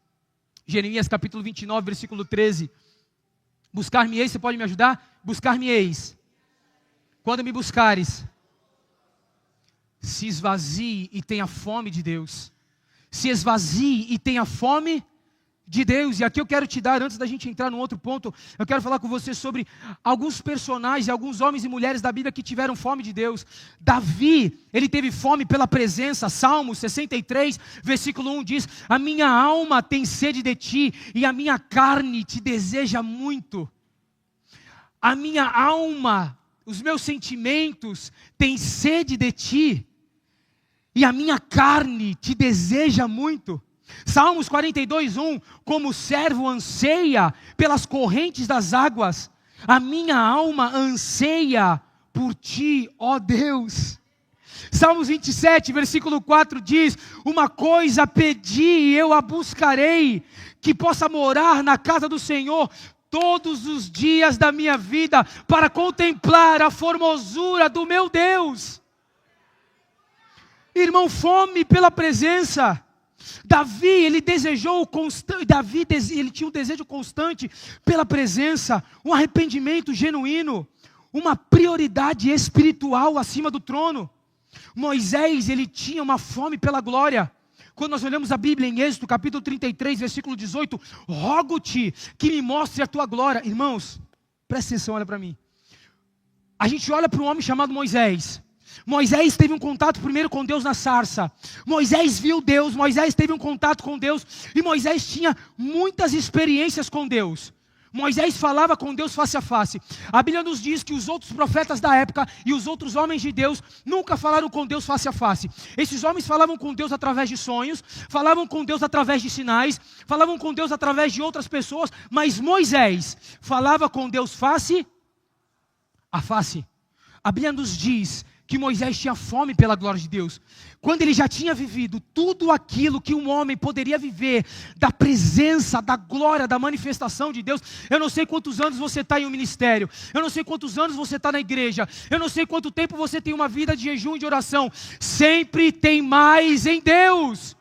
Jeremias capítulo 29, versículo 13. Buscar-me-eis, você pode me ajudar? Buscar-me-eis. Quando me buscares, se esvazie e tenha fome de Deus. Se esvazie e tenha fome de Deus. E aqui eu quero te dar, antes da gente entrar num outro ponto, eu quero falar com você sobre alguns personagens, alguns homens e mulheres da Bíblia que tiveram fome de Deus. Davi, ele teve fome pela presença. Salmos 63, versículo 1 diz: a minha alma tem sede de ti, e a minha carne te deseja muito. A minha alma, os meus sentimentos têm sede de ti, e a minha carne te deseja muito. Salmos 42, 1, como o servo anseia pelas correntes das águas, a minha alma anseia por ti, ó Deus. Salmos 27, versículo 4 diz: uma coisa pedi e eu a buscarei, que possa morar na casa do Senhor todos os dias da minha vida, para contemplar a formosura do meu Deus. Irmão, fome pela presença. Davi, ele ele tinha um desejo constante pela presença, um arrependimento genuíno, uma prioridade espiritual acima do trono. Moisés, ele tinha uma fome pela glória. Quando nós olhamos a Bíblia em Êxodo, capítulo 33, versículo 18, rogo-te que me mostre a tua glória. Irmãos, presta atenção, olha para mim. A gente olha para um homem chamado Moisés. Moisés teve um contato primeiro com Deus na sarça. Moisés viu Deus, Moisés teve um contato com Deus, e Moisés tinha muitas experiências com Deus. Moisés falava com Deus face a face. A Bíblia nos diz que os outros profetas da época e os outros homens de Deus nunca falaram com Deus face a face. Esses homens falavam com Deus através de sonhos, falavam com Deus através de sinais, falavam com Deus através de outras pessoas, mas Moisés falava com Deus face a face. A Bíblia nos diz que Moisés tinha fome pela glória de Deus. Quando ele já tinha vivido tudo aquilo que um homem poderia viver, da presença, da glória, da manifestação de Deus. Eu não sei quantos anos você está em um ministério, eu não sei quantos anos você está na igreja, eu não sei quanto tempo você tem uma vida de jejum e de oração. Sempre tem mais em Deus.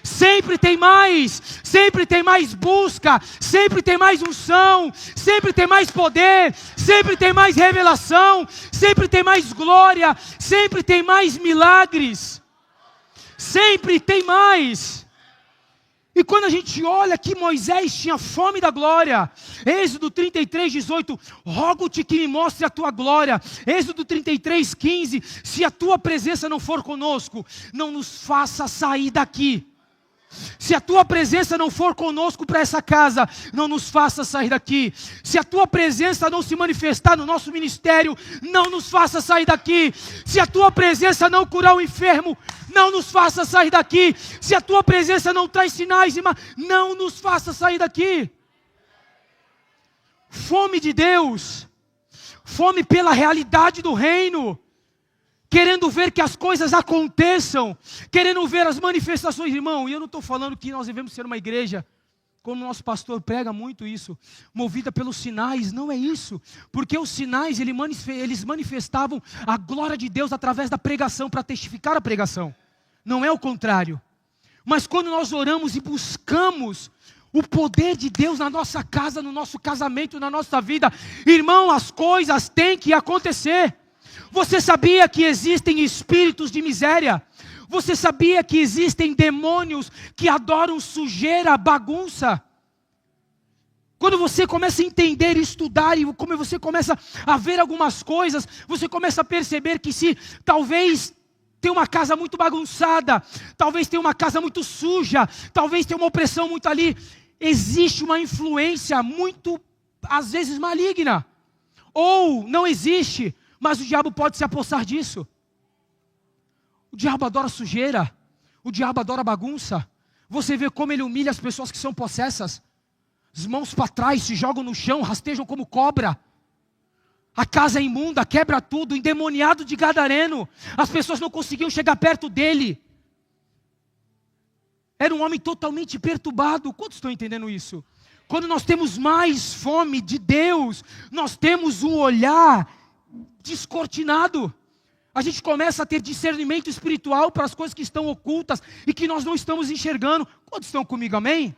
Sempre tem mais busca, sempre tem mais unção, sempre tem mais poder, sempre tem mais revelação, sempre tem mais glória, sempre tem mais milagres, sempre tem mais. E quando a gente olha que Moisés tinha fome da glória, Êxodo 33, 18, rogo-te que me mostre a tua glória. Êxodo 33, 15, se a tua presença não for conosco, não nos faça sair daqui. Se a tua presença não for conosco para essa casa, não nos faça sair daqui. Se a tua presença não se manifestar no nosso ministério, não nos faça sair daqui. Se a tua presença não curar o enfermo, não nos faça sair daqui. Se a tua presença não traz sinais, não nos faça sair daqui. Fome de Deus, fome pela realidade do reino, querendo ver que as coisas aconteçam, querendo ver as manifestações, irmão. E eu não estou falando que nós devemos ser uma igreja, como o nosso pastor prega muito isso, movida pelos sinais. Não é isso, porque os sinais, eles manifestavam a glória de Deus através da pregação, para testificar a pregação. Não é o contrário. Mas quando nós oramos e buscamos o poder de Deus na nossa casa, no nosso casamento, na nossa vida, irmão, as coisas têm que acontecer. Você sabia que existem espíritos de miséria? Você sabia que existem demônios que adoram sujeira, bagunça? Quando você começa a entender e estudar, e como você começa a ver algumas coisas, você começa a perceber que se talvez tem uma casa muito bagunçada, talvez tenha uma casa muito suja, talvez tenha uma opressão muito ali, existe uma influência muito, às vezes, maligna. Ou não existe, mas o diabo pode se apossar disso. O diabo adora sujeira, o diabo adora bagunça. Você vê como ele humilha as pessoas que são possessas. As mãos para trás, se jogam no chão, rastejam como cobra. A casa é imunda, quebra tudo, endemoniado de gadareno. As pessoas não conseguiam chegar perto dele. Era um homem totalmente perturbado. Quantos estão entendendo isso? Quando nós temos mais fome de Deus, nós temos um olhar descortinado. A gente começa a ter discernimento espiritual para as coisas que estão ocultas e que nós não estamos enxergando. Quantos estão comigo, amém?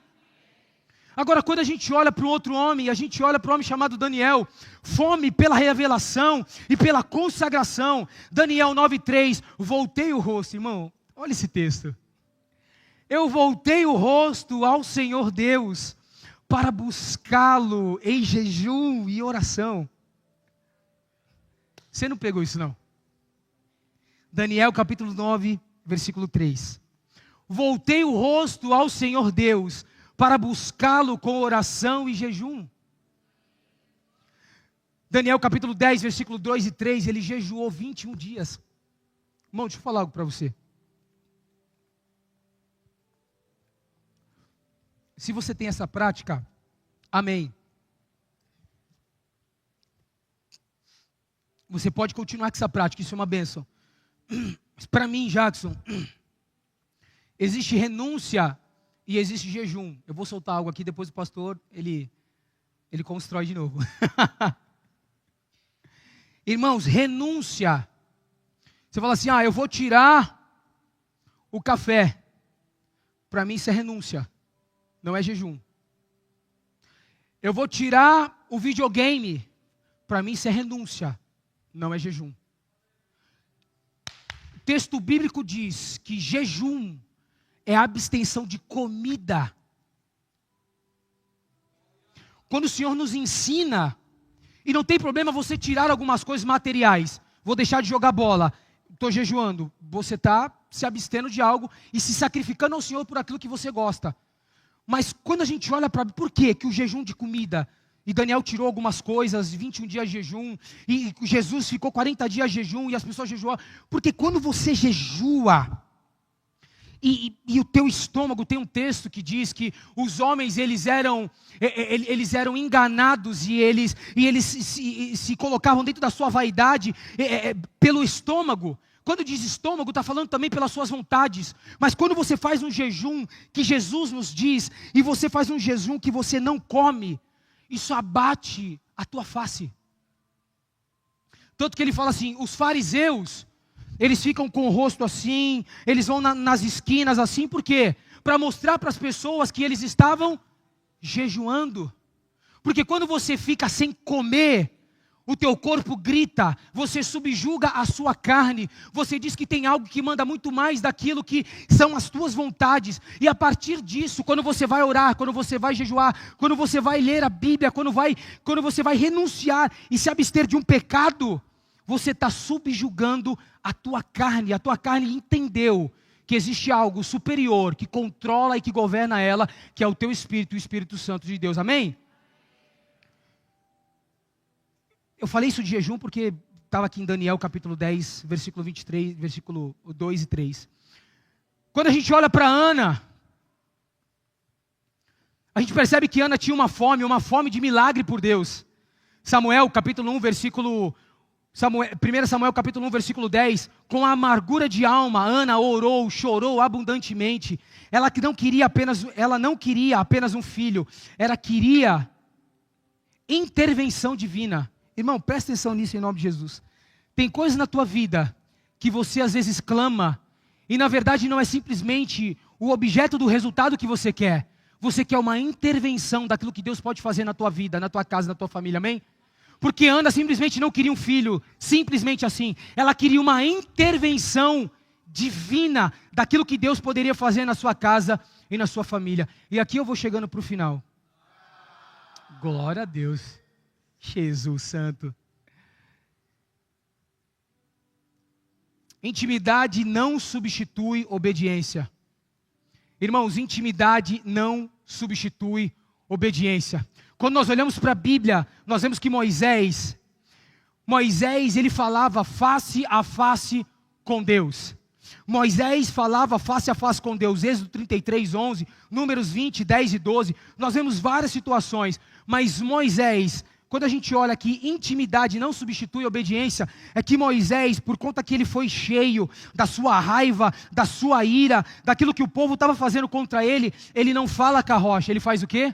Agora, quando a gente olha para o outro homem, a gente olha para o homem chamado Daniel, fome pela revelação e pela consagração. Daniel 9:3, voltei o rosto, irmão, olha esse texto. Eu voltei o rosto ao Senhor Deus para buscá-lo em jejum e oração. Você não pegou isso não? Daniel capítulo 9, versículo 3. Voltei o rosto ao Senhor Deus para buscá-lo com oração e jejum. Daniel capítulo 10, versículo 2 e 3, ele jejuou 21 dias. Irmão, deixa eu falar algo para você. Se você tem essa prática, amém. Você pode continuar com essa prática, isso é uma bênção. Mas para mim, Jackson, existe renúncia e existe jejum. Eu vou soltar algo aqui, depois o pastor, ele constrói de novo. Irmãos, renúncia. Você fala assim, eu vou tirar o café. Para mim isso é renúncia, não é jejum. Eu vou tirar o videogame. Para mim isso é renúncia, não é jejum. O texto bíblico diz que jejum é a abstenção de comida. Quando o Senhor nos ensina, e não tem problema você tirar algumas coisas materiais, vou deixar de jogar bola, estou jejuando, você está se abstendo de algo e se sacrificando ao Senhor por aquilo que você gosta. Mas quando a gente olha para... Por quê que o jejum de comida... E Daniel tirou algumas coisas, 21 dias de jejum, e Jesus ficou 40 dias de jejum, e as pessoas jejuam. Porque quando você jejua, e o teu estômago, tem um texto que diz que os homens, eles eram enganados, e eles se colocavam dentro da sua vaidade, pelo estômago. Quando diz estômago, está falando também pelas suas vontades. Mas quando você faz um jejum, que Jesus nos diz, e você faz um jejum que você não come, isso abate a tua face. Tanto que ele fala assim, os fariseus, eles ficam com o rosto assim, eles vão nas esquinas assim, por quê? Para mostrar para as pessoas que eles estavam jejuando. Porque quando você fica sem comer, o teu corpo grita, você subjuga a sua carne, você diz que tem algo que manda muito mais daquilo que são as tuas vontades, e a partir disso, quando você vai orar, quando você vai jejuar, quando você vai ler a Bíblia, quando você vai renunciar e se abster de um pecado, você está subjugando a tua carne entendeu que existe algo superior, que controla e que governa ela, que é o teu Espírito, o Espírito Santo de Deus, amém? Eu falei isso de jejum porque estava aqui em Daniel capítulo 10, versículo 23, versículo 2 e 3. Quando a gente olha para Ana, a gente percebe que Ana tinha uma fome de milagre por Deus. Samuel capítulo 1, versículo... 1 Samuel capítulo 1, versículo 10, com a amargura de alma, Ana orou, chorou abundantemente. Ela não queria apenas um filho, ela queria intervenção divina. Irmão, presta atenção nisso em nome de Jesus. Tem coisas na tua vida que você às vezes clama, e na verdade não é simplesmente o objeto do resultado que você quer. Você quer uma intervenção daquilo que Deus pode fazer na tua vida, na tua casa, na tua família, amém? Porque Ana simplesmente não queria um filho, simplesmente assim. Ela queria uma intervenção divina daquilo que Deus poderia fazer na sua casa e na sua família. E aqui eu vou chegando para o final. Glória a Deus. Jesus Santo. Intimidade não substitui obediência. Irmãos, intimidade não substitui obediência. Quando nós olhamos para a Bíblia, nós vemos que Moisés, ele falava face a face com Deus. Moisés falava face a face com Deus. Êxodo 33, 11, Números 20, 10 e 12. Nós vemos várias situações, mas Moisés, quando a gente olha que intimidade não substitui obediência, é que Moisés, por conta que ele foi cheio da sua raiva, da sua ira, daquilo que o povo estava fazendo contra ele, ele não fala com a rocha, ele faz o quê?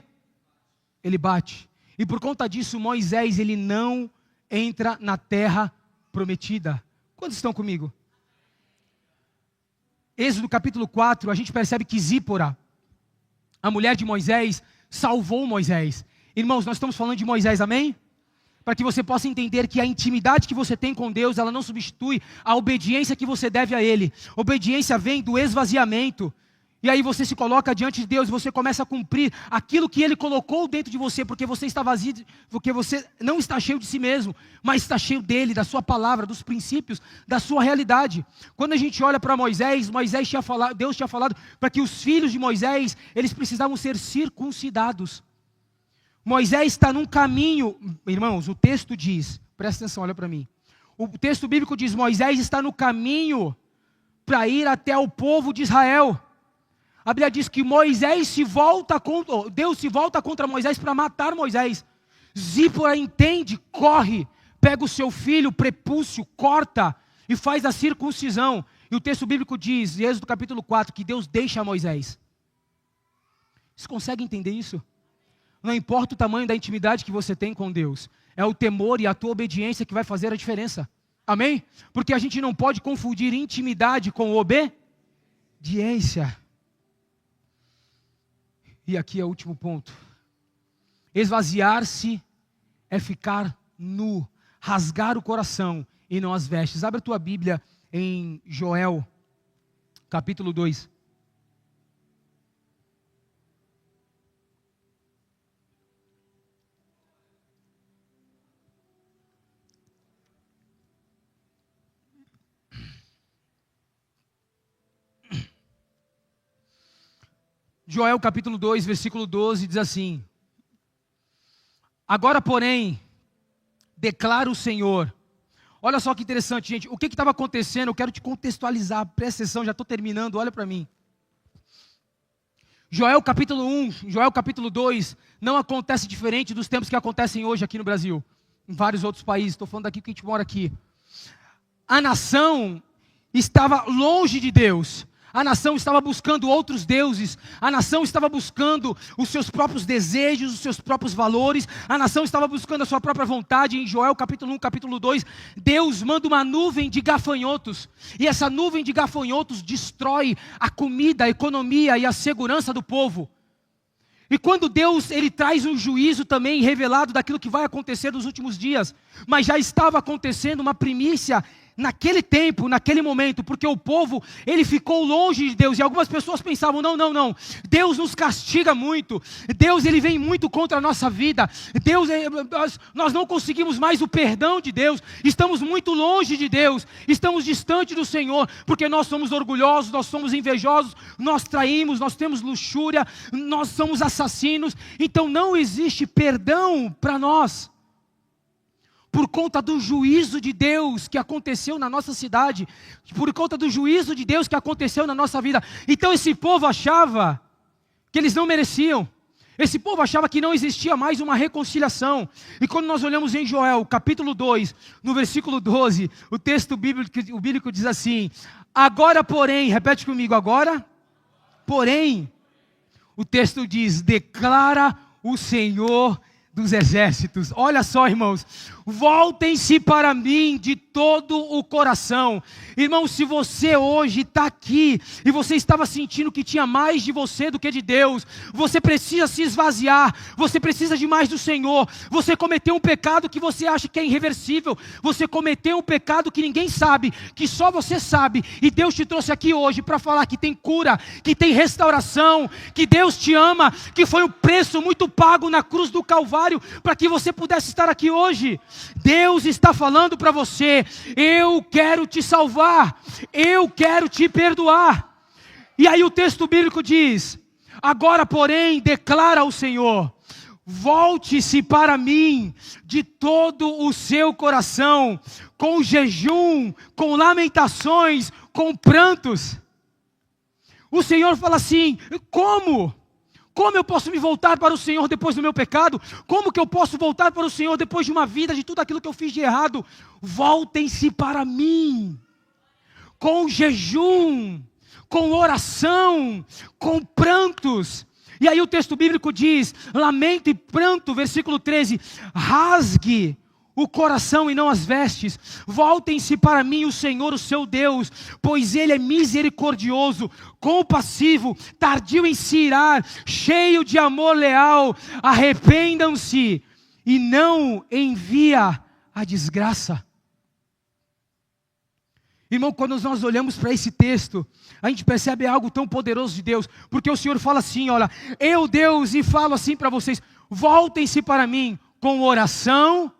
Ele bate. E por conta disso, Moisés, ele não entra na terra prometida. Quantos estão comigo? Êxodo capítulo 4, a gente percebe que Zípora, a mulher de Moisés, salvou Moisés. Irmãos, nós estamos falando de Moisés, amém? Para que você possa entender que a intimidade que você tem com Deus, ela não substitui a obediência que você deve a Ele. Obediência vem do esvaziamento. E aí você se coloca diante de Deus e você começa a cumprir aquilo que Ele colocou dentro de você, porque você está vazio, porque você não está cheio de si mesmo, mas está cheio dEle, da sua palavra, dos princípios, da sua realidade. Quando a gente olha para Moisés, Deus tinha falado para que os filhos de Moisés, eles precisavam ser circuncidados. Moisés está num caminho, irmãos, o texto diz, presta atenção, olha para mim. O texto bíblico diz, Moisés está no caminho para ir até o povo de Israel. A Bíblia diz que Deus se volta contra Moisés para matar Moisés. Zípora entende, corre, pega o seu filho, prepúcio, corta e faz a circuncisão. E o texto bíblico diz, em Êxodo capítulo 4, que Deus deixa Moisés. Você consegue entender isso? Não importa o tamanho da intimidade que você tem com Deus, é o temor e a tua obediência que vai fazer a diferença. Amém? Porque a gente não pode confundir intimidade com obediência. E aqui é o último ponto. Esvaziar-se é ficar nu, rasgar o coração e não as vestes. Abre a tua Bíblia em Joel, capítulo 2. Joel capítulo 2, versículo 12, diz assim: agora, porém, declara o Senhor. Olha só que interessante, gente. O que estava acontecendo? Eu quero te contextualizar. Presta atenção, já estou terminando, olha para mim. Joel capítulo 1, Joel capítulo 2, não acontece diferente dos tempos que acontecem hoje aqui no Brasil. Em vários outros países, estou falando daqui que a gente mora aqui. A nação estava longe de Deus. A nação estava buscando outros deuses, a nação estava buscando os seus próprios desejos, os seus próprios valores, a nação estava buscando a sua própria vontade. Em Joel capítulo 1, capítulo 2, Deus manda uma nuvem de gafanhotos, e essa nuvem de gafanhotos destrói a comida, a economia e a segurança do povo. E quando Deus, Ele traz um juízo também revelado daquilo que vai acontecer nos últimos dias, mas já estava acontecendo uma primícia naquele tempo, naquele momento, porque o povo, ele ficou longe de Deus, e algumas pessoas pensavam, não, Deus nos castiga muito, Deus, ele vem muito contra a nossa vida, Deus, nós não conseguimos mais o perdão de Deus, estamos muito longe de Deus, estamos distante do Senhor, porque nós somos orgulhosos, nós somos invejosos, nós traímos, nós temos luxúria, nós somos assassinos, então não existe perdão para nós. Por conta do juízo de Deus que aconteceu na nossa cidade, por conta do juízo de Deus que aconteceu na nossa vida. Então esse povo achava que eles não mereciam, esse povo achava que não existia mais uma reconciliação. E quando nós olhamos em Joel, capítulo 2, no versículo 12, o texto bíblico diz assim: agora porém, repete comigo, agora porém, o texto diz, declara o Senhor dos exércitos. Olha só, irmãos, voltem-se para mim de todo o coração. Irmão, se você hoje está aqui e você estava sentindo que tinha mais de você do que de Deus, você precisa se esvaziar, você precisa de mais do Senhor. Você cometeu um pecado que você acha que é irreversível, você cometeu um pecado que ninguém sabe, que só você sabe, e Deus te trouxe aqui hoje para falar que tem cura, que tem restauração, que Deus te ama, que foi um preço muito pago na cruz do Calvário necessário para que você pudesse estar aqui hoje. Deus está falando para você: eu quero te salvar, eu quero te perdoar. E aí o texto bíblico diz: agora, porém, declara o Senhor, volte-se para mim de todo o seu coração, com jejum, com lamentações, com prantos. O Senhor fala assim: como? Como eu posso me voltar para o Senhor depois do meu pecado? Como que eu posso voltar para o Senhor depois de uma vida, de tudo aquilo que eu fiz de errado? Voltem-se para mim, com jejum, com oração, com prantos. E aí o texto bíblico diz, lamento e pranto, versículo 13, rasgue o coração e não as vestes, voltem-se para mim o Senhor, o seu Deus, pois Ele é misericordioso, compassivo, tardio em se irar, cheio de amor leal, arrependam-se e não envia a desgraça. Irmão, quando nós olhamos para esse texto, a gente percebe algo tão poderoso de Deus, porque o Senhor fala assim, olha, eu Deus, e falo assim para vocês, voltem-se para mim com oração,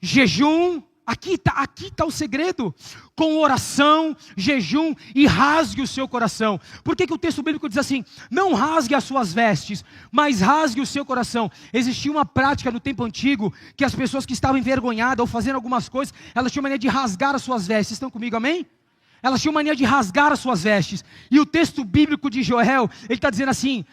jejum, aqui está o segredo, com oração, jejum e rasgue o seu coração. Por que o texto bíblico diz assim, não rasgue as suas vestes, mas rasgue o seu coração? Existia uma prática no tempo antigo, que as pessoas que estavam envergonhadas ou fazendo algumas coisas, elas tinham mania de rasgar as suas vestes. Estão comigo, amém? Elas tinham mania de rasgar as suas vestes. E o texto bíblico de Joel, ele está dizendo assim,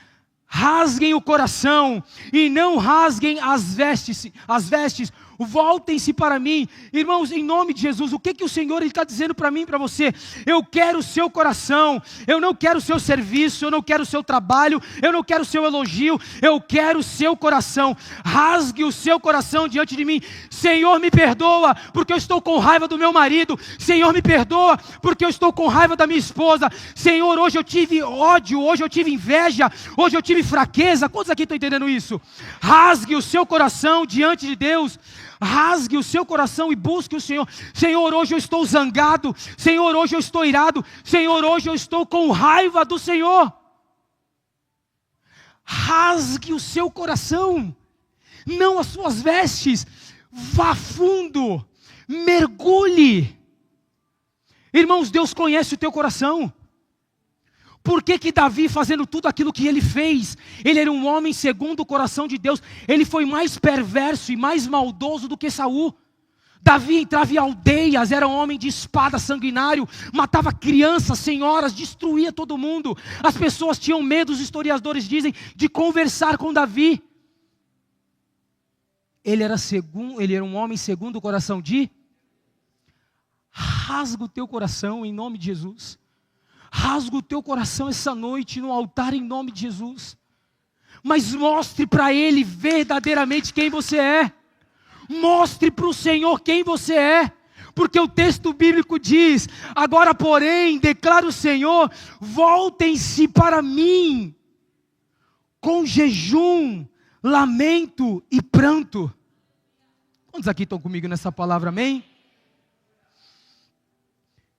rasguem o coração e não rasguem as vestes, voltem-se para mim. Irmãos, em nome de Jesus, o que o Senhor está dizendo para mim e para você? Eu quero o seu coração, eu não quero o seu serviço, eu não quero o seu trabalho, eu não quero o seu elogio, eu quero o seu coração. Rasgue o seu coração diante de mim. Senhor, me perdoa, porque eu estou com raiva do meu marido. Senhor, me perdoa, porque eu estou com raiva da minha esposa. Senhor, hoje eu tive ódio, hoje eu tive inveja, hoje eu tive fraqueza. Quantos aqui estão entendendo isso? Rasgue o seu coração diante de Deus. Rasgue o seu coração e busque o Senhor. Senhor, hoje eu estou zangado. Senhor, hoje eu estou irado. Senhor, hoje eu estou com raiva do Senhor. Rasgue o seu coração, não as suas vestes. Vá fundo, mergulhe. Irmãos, Deus conhece o teu coração. Por que Davi, fazendo tudo aquilo que ele fez, ele era um homem segundo o coração de Deus, ele foi mais perverso e mais maldoso do que Saul. Davi entrava em aldeias, era um homem de espada, sanguinário, matava crianças, senhoras, destruía todo mundo. As pessoas tinham medo, os historiadores dizem, de conversar com Davi. Ele era um homem segundo o coração de... Rasga o teu coração em nome de Jesus. Rasga o teu coração essa noite no altar em nome de Jesus. Mas mostre para Ele verdadeiramente quem você é. Mostre para o Senhor quem você é. Porque o texto bíblico diz, agora porém, declara o Senhor, voltem-se para mim, com jejum, lamento e pranto. Quantos aqui estão comigo nessa palavra, amém?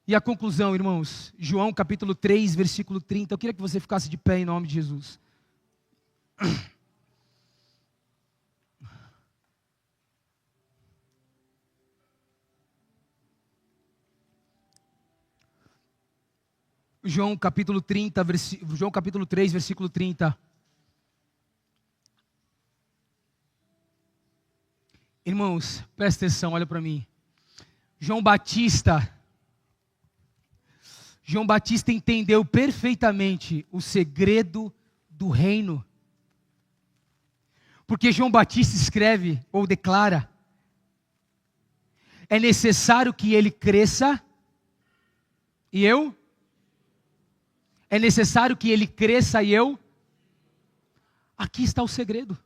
E a conclusão, irmãos, João capítulo 3, versículo 30, eu queria que você ficasse de pé em nome de Jesus. João capítulo 3, versículo 30. Irmãos, presta atenção, olha para mim. João Batista entendeu perfeitamente o segredo do reino. Porque João Batista escreve ou declara: é necessário que ele cresça e eu? É necessário que ele cresça e eu? Aqui está o segredo.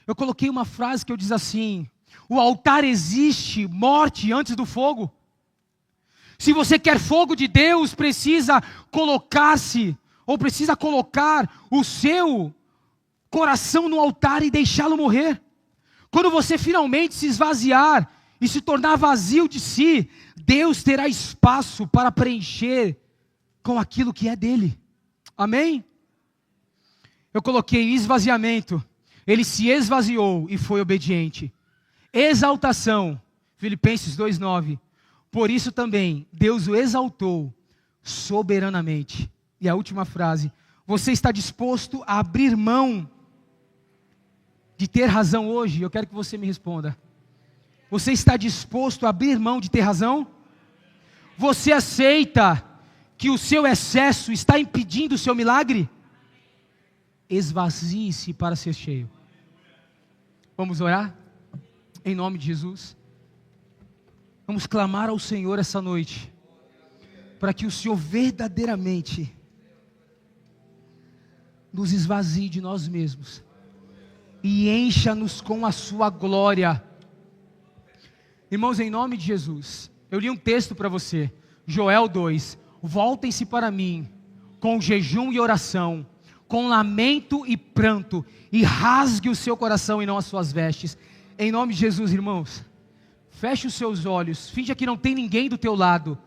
Eu coloquei uma frase que eu diz assim: o altar existe morte antes do fogo. Se você quer fogo de Deus, precisa colocar-se, ou precisa colocar o seu coração no altar e deixá-lo morrer. Quando você finalmente se esvaziar e se tornar vazio de si, Deus terá espaço para preencher com aquilo que é dele. Amém? Eu coloquei esvaziamento. ele se esvaziou e foi obediente. Exaltação, Filipenses 2:9. Por isso também Deus o exaltou soberanamente. E a última frase: você está disposto a abrir mão de ter razão hoje? Eu quero que você me responda. Você está disposto a abrir mão de ter razão? Você aceita que o seu excesso está impedindo o seu milagre? Esvazie-se para ser cheio. Vamos orar? Em nome de Jesus. Vamos clamar ao Senhor essa noite, para que o Senhor verdadeiramente nos esvazie de nós mesmos e encha-nos com a sua glória. Irmãos, em nome de Jesus, eu li um texto para você, Joel 2, voltem-se para mim, com jejum e oração, com lamento e pranto, e rasgue o seu coração e não as suas vestes. Em nome de Jesus, irmãos, feche os seus olhos, finja que não tem ninguém do teu lado,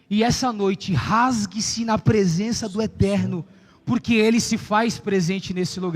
e essa noite rasgue-se na presença do Eterno, porque Ele se faz presente nesse lugar.